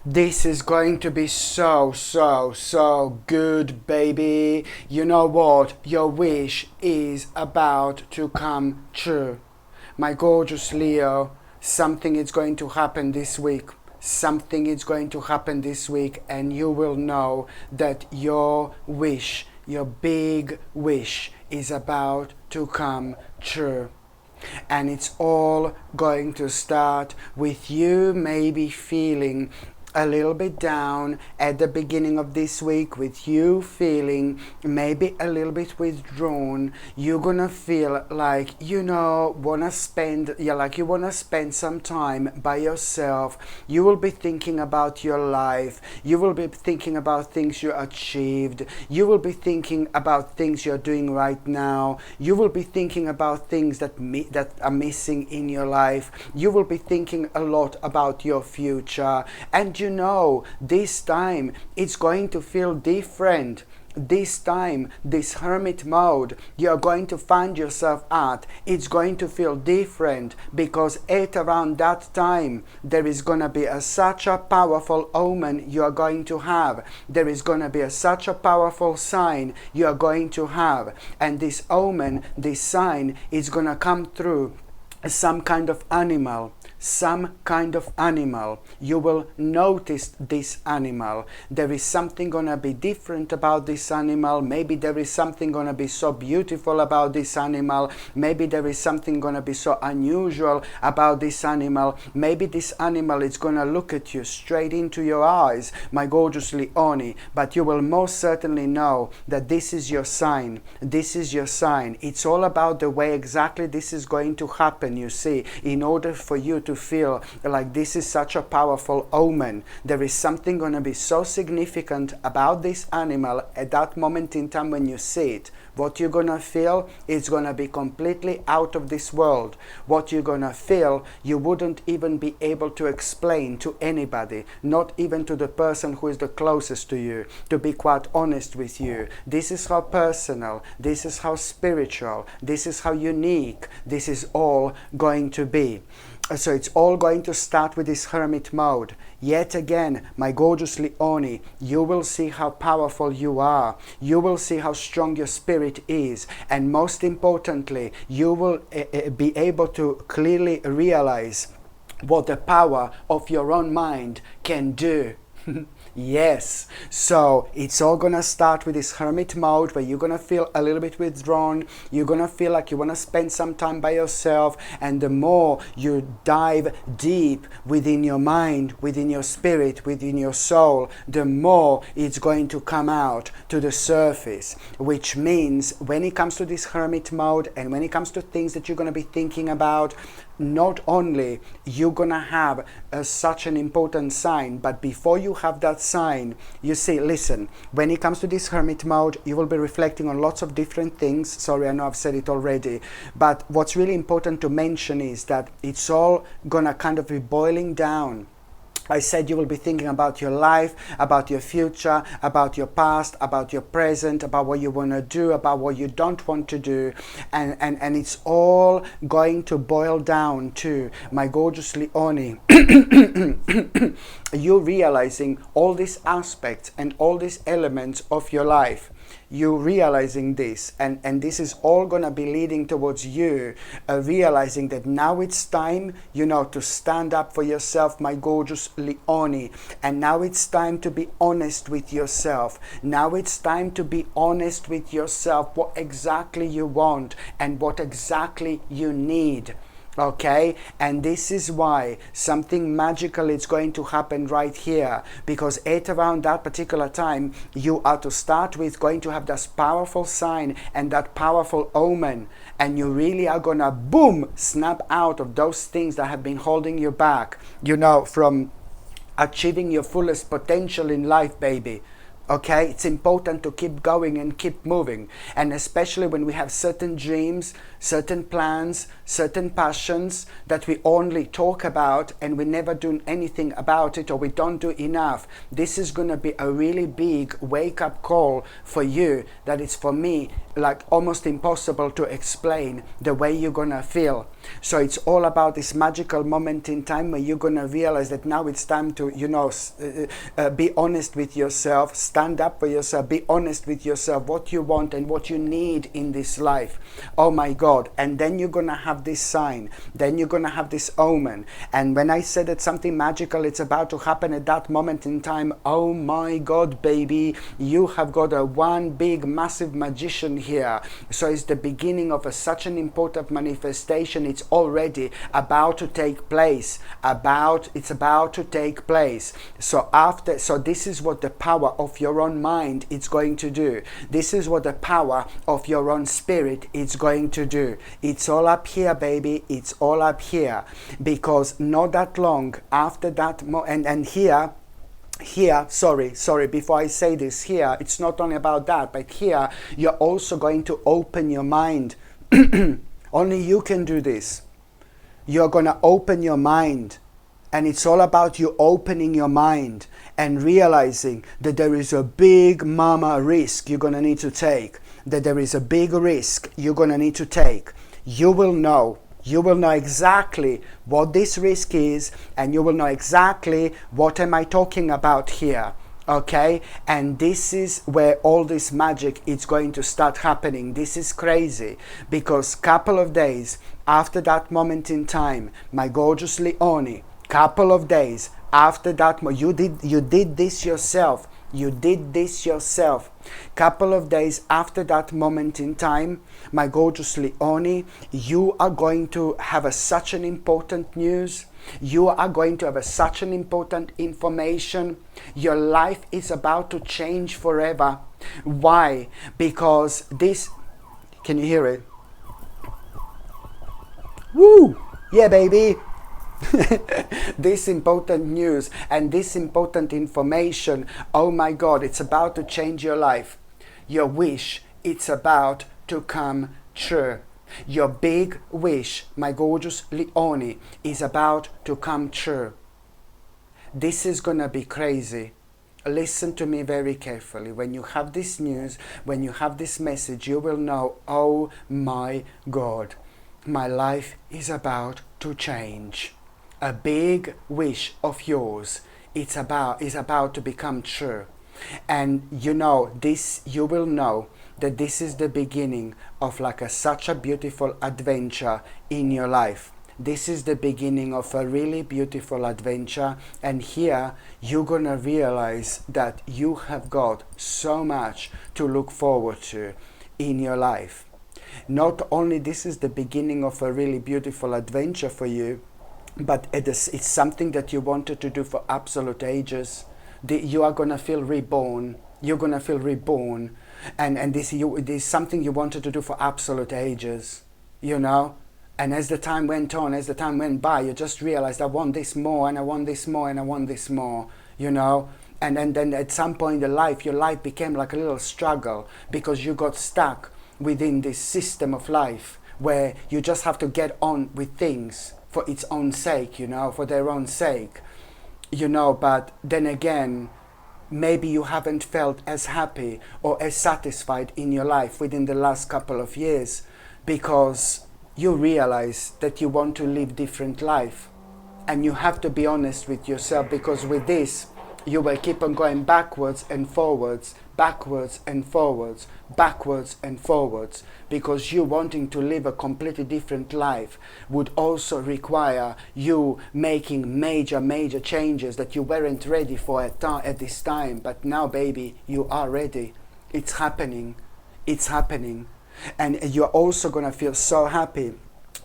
This is going to be so good, baby. You know what? Your wish is about to come true. My gorgeous Leo, something is going to happen this week. Something is going to happen this week, and you will know that your wish, your big wish, is about to come true. And it's all going to start with you maybe feeling a little bit down at the beginning of this week, with you feeling maybe a little bit withdrawn. You're gonna feel like you wanna spend some time by yourself. You will be thinking about your life. You will be thinking about things you achieved. You will be thinking about things you're doing right now. You will be thinking about things that are missing in your life. You will be thinking a lot about your future, and this time it's going to feel different. This time, this hermit mode you're going to find yourself at, it's going to feel different, because at around that time there is going to be such a powerful omen you are going to have. There is going to be such a powerful sign you are going to have, and this omen, this sign, is going to come through some kind of animal. You will notice this animal. There is something gonna be different about this animal. Maybe there is something gonna be so beautiful about this animal. Maybe there is something gonna be so unusual about this animal. Maybe this animal is gonna look at you straight into your eyes, my gorgeous Leonie. But you will most certainly know that this is your sign. This is your sign. It's all about the way exactly this is going to happen, you see. In order for you to feel like this is such a powerful omen, there is something going to be so significant about this animal at that moment in time when you see it. What you're going to feel is going to be completely out of this world. What you're going to feel, you wouldn't even be able to explain to anybody, not even to the person who is the closest to you, to be quite honest with you. This is how personal, this is how spiritual, this is how unique this is all going to be. So it's all going to start with this hermit mode. Yet again, my gorgeous Leonie, you will see how powerful you are. You will see how strong your spirit is. And most importantly, you will be able to clearly realize what the power of your own mind can do. Yes, so it's all gonna start with this hermit mode where you're gonna feel a little bit withdrawn. You're gonna feel like you wanna spend some time by yourself, and the more you dive deep within your mind, within your spirit, within your soul, the more it's going to come out to the surface. Which means when it comes to this hermit mode and when it comes to things that you're gonna be thinking about, not only you're gonna have such an important sign, but before you have that sign, you see, listen, when it comes to this hermit mode, you will be reflecting on lots of different things. Sorry, I know I've said it already, but what's really important to mention is that it's all gonna kind of be boiling down. I said you will be thinking about your life, about your future, about your past, about your present, about what you want to do, about what you don't want to do, and it's all going to boil down to, my gorgeous Leonie, you realizing all these aspects and all these elements of your life. You realizing this, and this is all gonna be leading towards you realizing that now it's time, to stand up for yourself, my gorgeous Leonie. And now it's time to be honest with yourself. Now it's time to be honest with yourself, what exactly you want and what exactly you need. Okay, and this is why something magical is going to happen right here, because at around that particular time you are to start with going to have this powerful sign and that powerful omen, and you really are gonna boom snap out of those things that have been holding you back, from achieving your fullest potential in life, baby. Okay, it's important to keep going and keep moving, and especially when we have certain dreams, certain plans, certain passions that we only talk about and we never do anything about it, or we don't do enough. This is going to be a really big wake-up call for you, that it's for me like almost impossible to explain the way you're gonna feel. So it's all about this magical moment in time where you're gonna realize that now it's time to, be honest with yourself, stand up for yourself, be honest with yourself, what you want and what you need in this life. Oh my God. And then you're gonna have this sign, then you're gonna have this omen. And when I said that something magical it's about to happen at that moment in time, oh my God, baby, you have got a one big massive magician here. So it's the beginning of such an important manifestation. It's already about to take place. It's about to take place. So this is what the power of your own mind is going to do. This is what the power of your own spirit is going to do. It's all up here, baby. It's all up here. Because not that long after that, and here, sorry, before I say this, here, it's not only about that, but here, you're also going to open your mind. Only you can do this. You're going to open your mind. And it's all about you opening your mind and realizing that there is a big mama risk you're going to need to take. That there is a big risk you're going to need to take. You will know exactly what this risk is, and you will know exactly what am I talking about here. Okay, and this is where all this magic is going to start happening. This is crazy, because couple of days after that moment in time, my gorgeous Leonie, couple of days after that, you did this yourself. You did this yourself. Couple of days after that moment in time, my gorgeous Leonie, you are going to have such an important news. You are going to have such an important information. Your life is about to change forever. Why? Because this, can you hear it? Woo! Yeah, baby! This important news and this important information, oh my God, it's about to change your life. Your wish, it's about to come true. Your big wish, my gorgeous Leonie, is about to come true. This is gonna be crazy. Listen to me very carefully. When you have this news, when you have this message, you will know, oh my God, my life is about to change. A big wish of yours, is about to become true. And you will know that this is the beginning of such a beautiful adventure in your life. This is the beginning of a really beautiful adventure, and here you're gonna realize that you have got so much to look forward to in your life. Not only this is the beginning of a really beautiful adventure for you, but it's something that you wanted to do for absolute ages. You are going to feel reborn. You're going to feel reborn. And this is something you wanted to do for absolute ages. And as the time went on, as the time went by, you just realized, I want this more, and I want this more, and I want this more, And then at some point in your life became like a little struggle, because you got stuck within this system of life where you just have to get on with things for its own sake, for their own sake, but then again, maybe you haven't felt as happy or as satisfied in your life within the last couple of years, because you realize that you want to live different life, and you have to be honest with yourself, because with this, you will keep on going backwards and forwards, backwards and forwards, backwards and forwards, because you wanting to live a completely different life would also require you making major changes that you weren't ready for at this time. But now, baby, you are ready. It's happening. It's happening. And you're also going to feel so happy.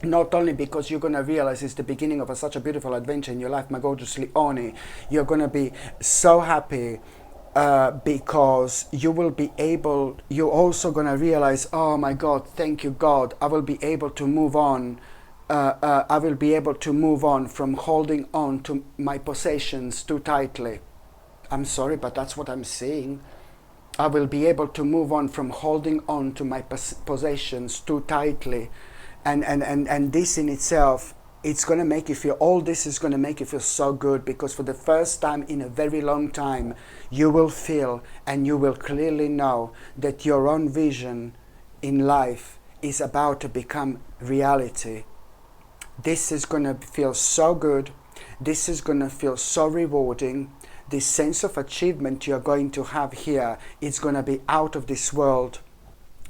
Not only because you're going to realize it's the beginning of such a beautiful adventure in your life, my gorgeous Leonie, you're going to be so happy because you're also going to realize, oh my God, thank you God, I will be able to move on. I will be able to move on from holding on to my possessions too tightly. I'm sorry, but that's what I'm saying. I will be able to move on from holding on to my possessions too tightly. And this in itself, it's going to make you feel, all this is going to make you feel so good, because for the first time in a very long time, you will feel and you will clearly know that your own vision in life is about to become reality. This is going to feel so good. This is going to feel so rewarding. This sense of achievement you're going to have here is going to be out of this world,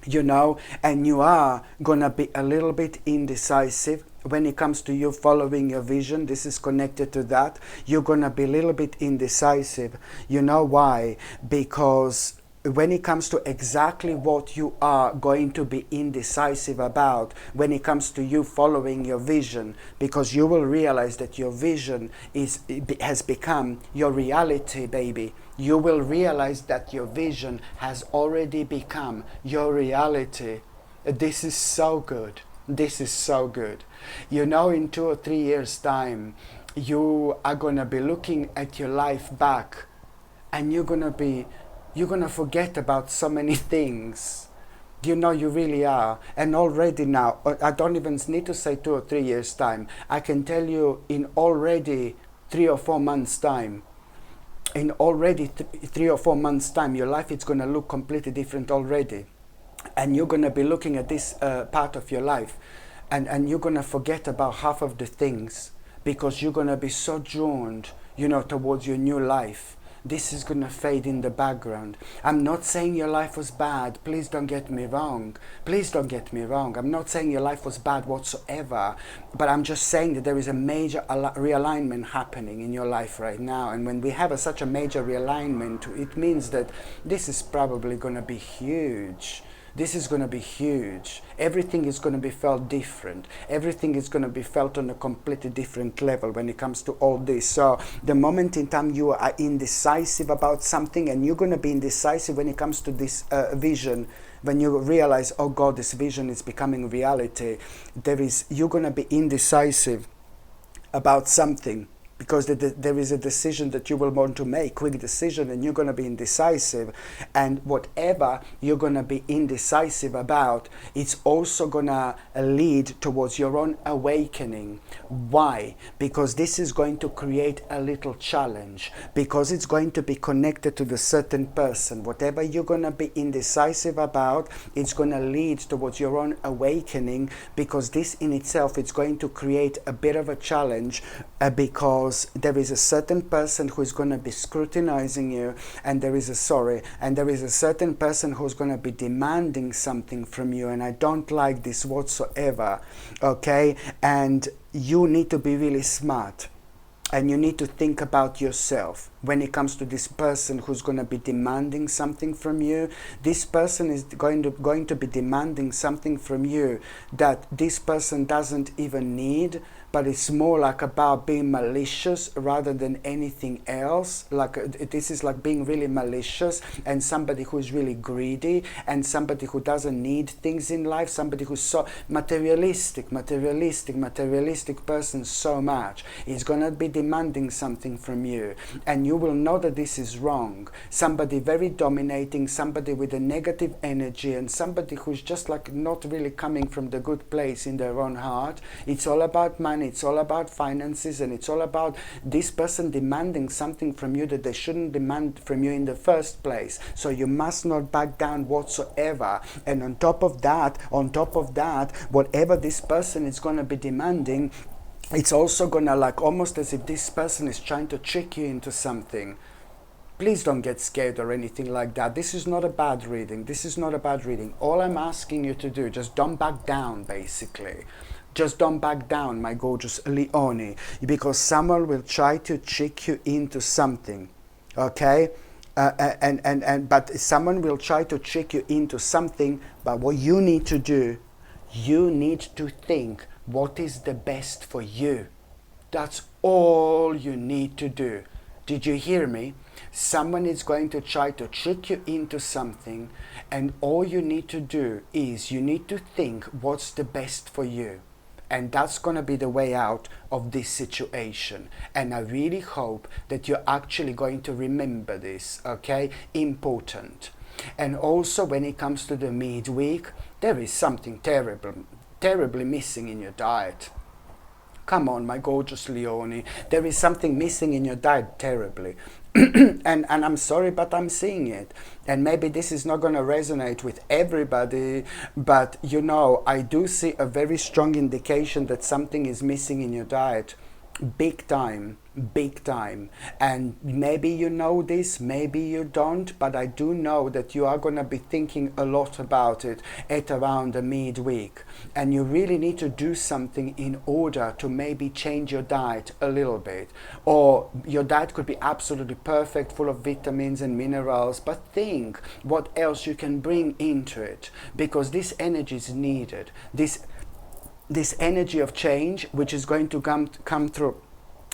you know, and you are going to be a little bit indecisive when it comes to you following your vision. This is connected to that. You're going to be a little bit indecisive. You know why? Because when it comes to exactly what you are going to be indecisive about, when it comes to you following your vision, because you will realize that your vision has become your reality, baby. You will realize that your vision has already become your reality. This is so good. This is so good. You know, in 2 or 3 years' time, you are going to be looking at your life back, and you're going to forget about so many things. You know, you really are. And already now, I don't even need to say 2 or 3 years' time. I can tell you in already 3 or 4 months' time, in already 3 or 4 months' time, your life is going to look completely different already. And you're going to be looking at this part of your life, and you're going to forget about half of the things, because you're going to be so drawn, you know, towards your new life. This is going to fade in the background. I'm not saying your life was bad. Please don't get me wrong. Please don't get me wrong. I'm not saying your life was bad whatsoever. But I'm just saying that there is a major realignment happening in your life right now. And when we have such a major realignment, it means that this is probably going to be huge. This is going to be huge. Everything is going to be felt different. Everything is going to be felt on a completely different level when it comes to all this. So the moment in time you are indecisive about something, and you're going to be indecisive when it comes to this vision, when you realize, oh God, this vision is becoming reality, you're going to be indecisive about something, because there is a decision that you will want to make, quick decision, and you're going to be indecisive. And whatever you're going to be indecisive about, it's also going to lead towards your own awakening. Why? Because this is going to create a little challenge, because it's going to be connected to the certain person. Whatever you're going to be indecisive about, it's going to lead towards your own awakening, because this in itself is going to create a bit of a challenge, because there is a certain person who is going to be scrutinizing you, and there is a certain person who's going to be demanding something from you, and I don't like this whatsoever, okay? And you need to be really smart, and you need to think about yourself when it comes to this person who's going to be demanding something from you. This person is going to be demanding something from you that this person doesn't even need, but it's more like about being malicious rather than anything else. Like this is like being really malicious, and somebody who is really greedy, and somebody who doesn't need things in life, somebody who's so materialistic person so much, is going to be demanding something from you, and you will know that this is wrong. Somebody very dominating, somebody with a negative energy, and somebody who's just like not really coming from the good place in their own heart. It's all about money, it's all about finances, and it's all about this person demanding something from you that they shouldn't demand from you in the first place. So you must not back down whatsoever. And on top of that, whatever this person is going to be demanding, it's also gonna like almost as if this person is trying to trick you into something. Please don't get scared or anything like that. This is not a bad reading. All I'm asking you to do, just don't back down, basically. Just don't back down, my gorgeous Leonie, because someone will try to trick you into something, okay? But someone will try to trick you into something, but what you need to do, you need to think what is the best for you. That's all you need to do. Did you hear me? Someone is going to try to trick you into something, and all you need to do is you need to think what's the best for you. And that's going to be the way out of this situation. And I really hope that you're actually going to remember this, okay? Important. And also when it comes to the midweek, there is something terribly missing in your diet. Come on, my gorgeous Leonie. There is something missing in your diet terribly. and I'm sorry, but I'm seeing it. And maybe this is not going to resonate with everybody, but you know, I do see a very strong indication that something is missing in your diet. Big time, big time. And maybe you know this, maybe you don't, but I do know that you are going to be thinking a lot about it at around the midweek. And you really need to do something in order to maybe change your diet a little bit. Or your diet could be absolutely perfect, full of vitamins and minerals, but think what else you can bring into it, because this energy is needed. This energy of change, which is going to come through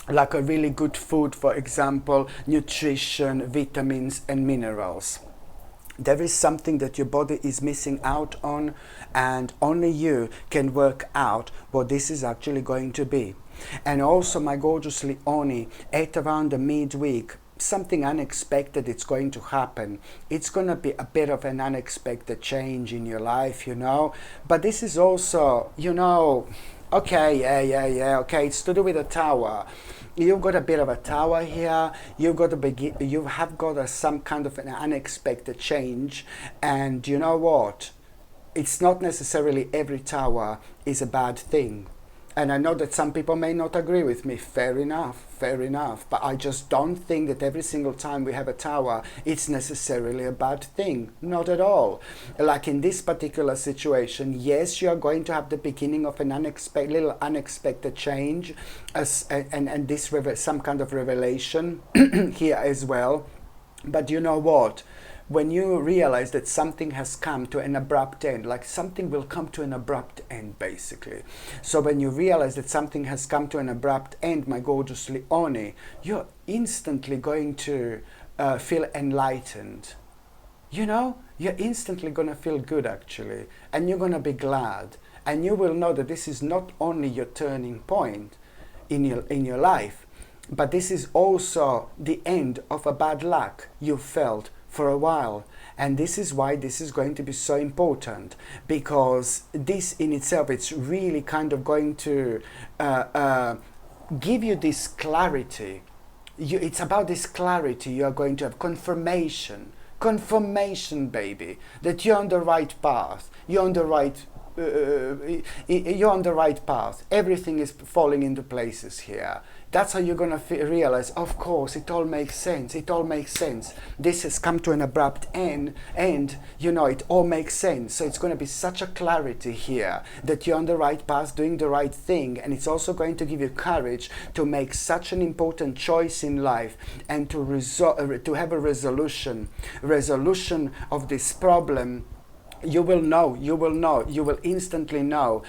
like a really good food, for example, nutrition, vitamins and minerals. There is something that your body is missing out on, and only you can work out what this is actually going to be. And also, my gorgeous Leonie, at around the midweek, something unexpected is going to happen. It's going to be a bit of an unexpected change in your life, you know. But this is also, you know, okay, okay, it's to do with a tower. You've got a bit of a tower here. You have got some kind of an unexpected change, and you know what? It's not necessarily every tower is a bad thing. And I know that some people may not agree with me. Fair enough. But I just don't think that every single time we have a tower, it's necessarily a bad thing. Not at all. Like in this particular situation, yes, you are going to have the beginning of an little unexpected change, and this some kind of revelation here as well. But you know what? When you realize that something has come to an abrupt end, like something will come to an abrupt end, basically. So when you realize that something has come to an abrupt end, my gorgeous Leonie, you're instantly going to feel enlightened. You know, you're instantly going to feel good, actually, and you're going to be glad. And you will know that this is not only your turning point in your life, but this is also the end of a bad luck you felt for a while. And this is why this is going to be so important, because this in itself, it's really kind of going to give you this clarity. It's about this clarity. You are going to have confirmation, baby, that you're on the right path. You're on the right path. Everything is falling into places here. That's how you're going to realize, of course, it all makes sense. This has come to an abrupt end, and you know, it all makes sense. So it's going to be such a clarity here that you're on the right path, doing the right thing. And it's also going to give you courage to make such an important choice in life, and to have a resolution of this problem. You will instantly know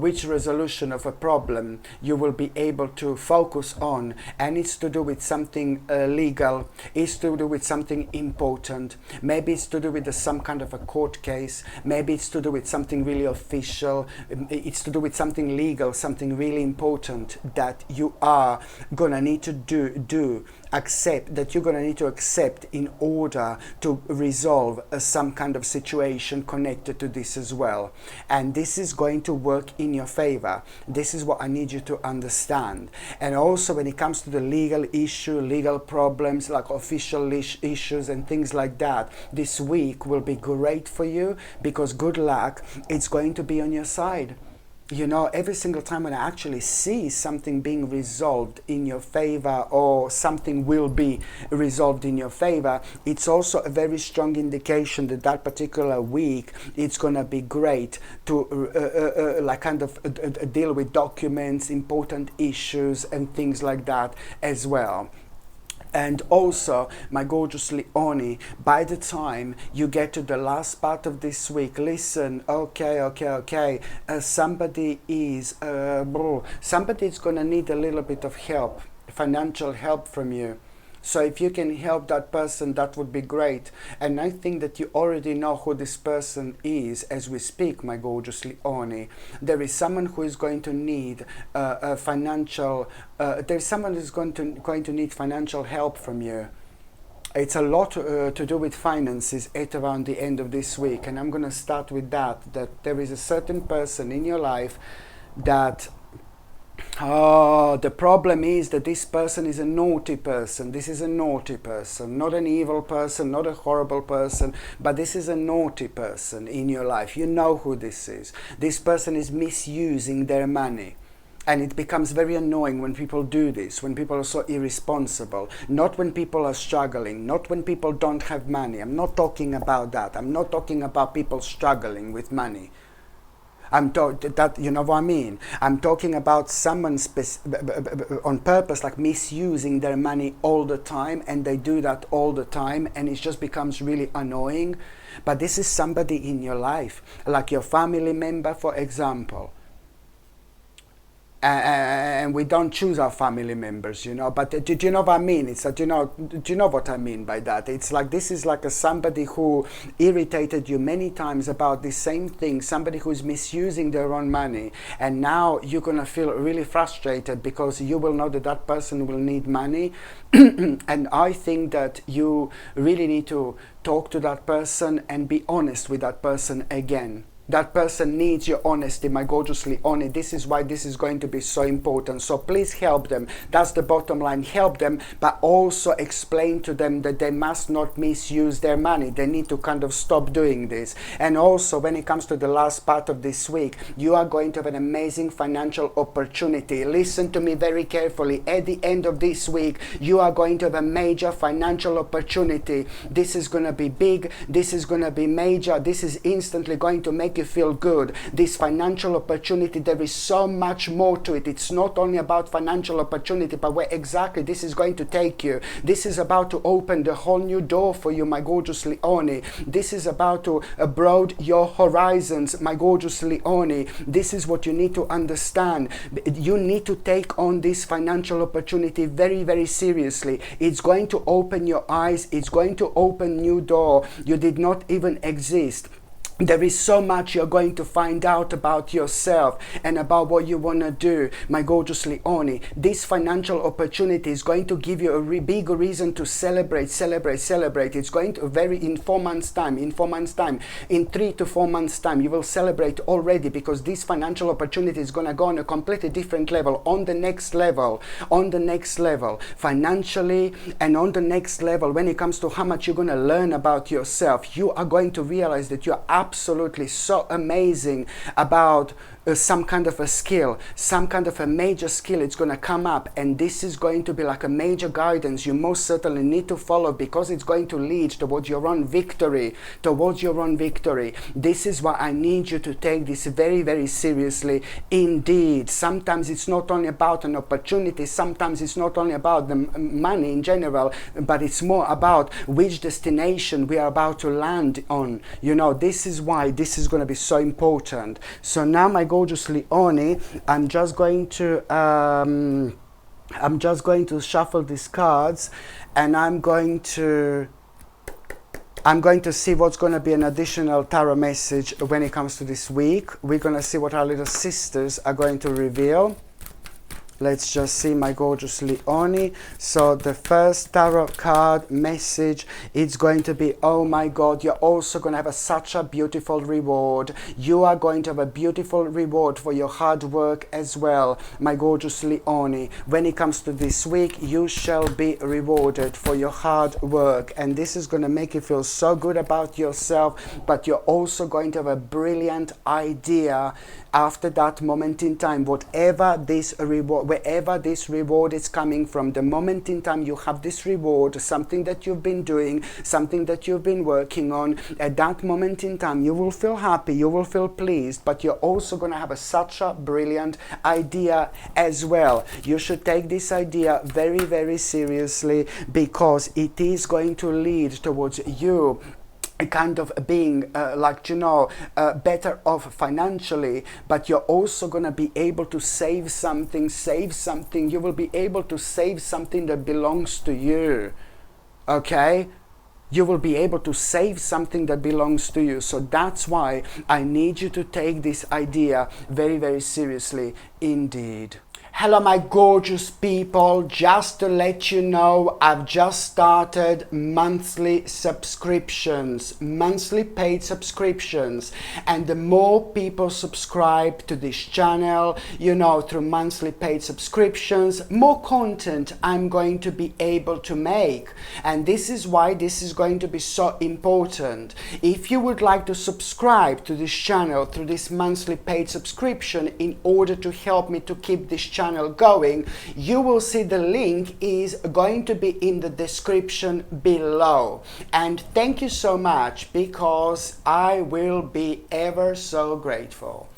which resolution of a problem you will be able to focus on, and it's to do with something legal, it's to do with something important, maybe it's to do with some kind of a court case, maybe it's to do with something really official, it's to do with something legal, something really important that you are gonna need to accept in order to resolve some kind of situation connected to this as well. And this is going to work in your favor. This is what I need you to understand. And also, when it comes to the legal problems, like official issues and things like that, this week will be great for you, because good luck, it's going to be on your side. You know, every single time when I actually see something being resolved in your favor, or something will be resolved in your favor, it's also a very strong indication that that particular week it's going to be great to deal with documents, important issues and things like that as well. And also, my gorgeous Leonie, by the time you get to the last part of this week, listen, okay, somebody is going to need a little bit of help, financial help from you. So if you can help that person, that would be great. And I think that you already know who this person is as we speak, my gorgeous Leonie. There is someone who is going to need there's someone who's going to need financial help from you. It's a lot to do with finances at around the end of this week. And I'm going to start with that there is a certain person in your life that Oh, the problem is that this person is a naughty person. This is a naughty person, not an evil person, not a horrible person, but this is a naughty person in your life. You know who this is. This person is misusing their money. And it becomes very annoying when people do this, when people are so irresponsible. Not when people are struggling, not when people don't have money. I'm not talking about that. I'm not talking about people struggling with money. That, you know what I mean? I'm talking about someone on purpose, like misusing their money all the time, and they do that all the time, and it just becomes really annoying. But this is somebody in your life, like your family member, for example. And we don't choose our family members, you know, but do you know what I mean? It's that, do you know what I mean by that? It's like, this is like somebody who irritated you many times about the same thing, somebody who's misusing their own money, and now you're gonna feel really frustrated because you will know that that person will need money. And I think that you really need to talk to that person and be honest with that person again. That person needs your honesty, my gorgeous Leonie. This is why this is going to be so important. So please help them. That's the bottom line. Help them, but also explain to them that they must not misuse their money. They need to kind of stop doing this. And also, when it comes to the last part of this week, you are going to have an amazing financial opportunity. Listen to me very carefully. At the end of this week, you are going to have a major financial opportunity. This is going to be big. This is going to be major. This is instantly going to make you feel good. This financial opportunity, there is so much more to it. It's not only about financial opportunity, but where exactly this is going to take you. This is about to open the whole new door for you, my gorgeous Leonie. This is about to broaden your horizons, my gorgeous Leonie. This is what you need to understand. You need to take on this financial opportunity very, very seriously. It's going to open your eyes. It's going to open new door. You did not even exist. There is so much you're going to find out about yourself and about what you want to do, my gorgeous Leonie. This financial opportunity is going to give you a big reason to celebrate. It's going to in 4 months time, in 3 to 4 months time, you will celebrate already, because this financial opportunity is going to go on a completely different level, on the next level, financially, and on the next level when it comes to how much you're going to learn about yourself. You are going to realize that you're absolutely so amazing about some kind of a skill, some kind of a major skill. It's going to come up, and this is going to be like a major guidance you most certainly need to follow, because it's going to lead towards your own victory, This is why I need you to take this very, very seriously indeed. Sometimes it's not only about an opportunity, sometimes it's not only about the money in general, but it's more about which destination we are about to land on. You know, this is why this is going to be so important. So now, my gorgeous Leonie, I'm just going to shuffle these cards, and I'm going to see what's going to be an additional tarot message when it comes to this week. We're going to see what our little sisters are going to reveal. Let's just see, my gorgeous Leonie. So the first tarot card message, it's going to be, oh my God, you're also going to have such a beautiful reward. You are going to have a beautiful reward for your hard work as well, my gorgeous Leonie. When it comes to this week, you shall be rewarded for your hard work. And this is going to make you feel so good about yourself, but you're also going to have a brilliant idea after that moment in time, wherever this reward is coming from. The moment in time you have this reward, something that you've been doing, something that you've been working on, at that moment in time you will feel happy, you will feel pleased, but you're also going to have such a brilliant idea as well. You should take this idea very, very seriously, because it is going to lead towards you kind of being better off financially, but you're also going to be able to save something. You will be able to save something that belongs to you. Okay? You will be able to save something that belongs to you. So that's why I need you to take this idea very, very seriously indeed. Hello my gorgeous people, just to let you know, I've just started monthly subscriptions, monthly paid subscriptions, and the more people subscribe to this channel, you know, through monthly paid subscriptions, more content I'm going to be able to make. And this is why this is going to be so important. If you would like to subscribe to this channel through this monthly paid subscription in order to help me to keep this channel going, you will see the link is going to be in the description below. And thank you so much, because I will be ever so grateful.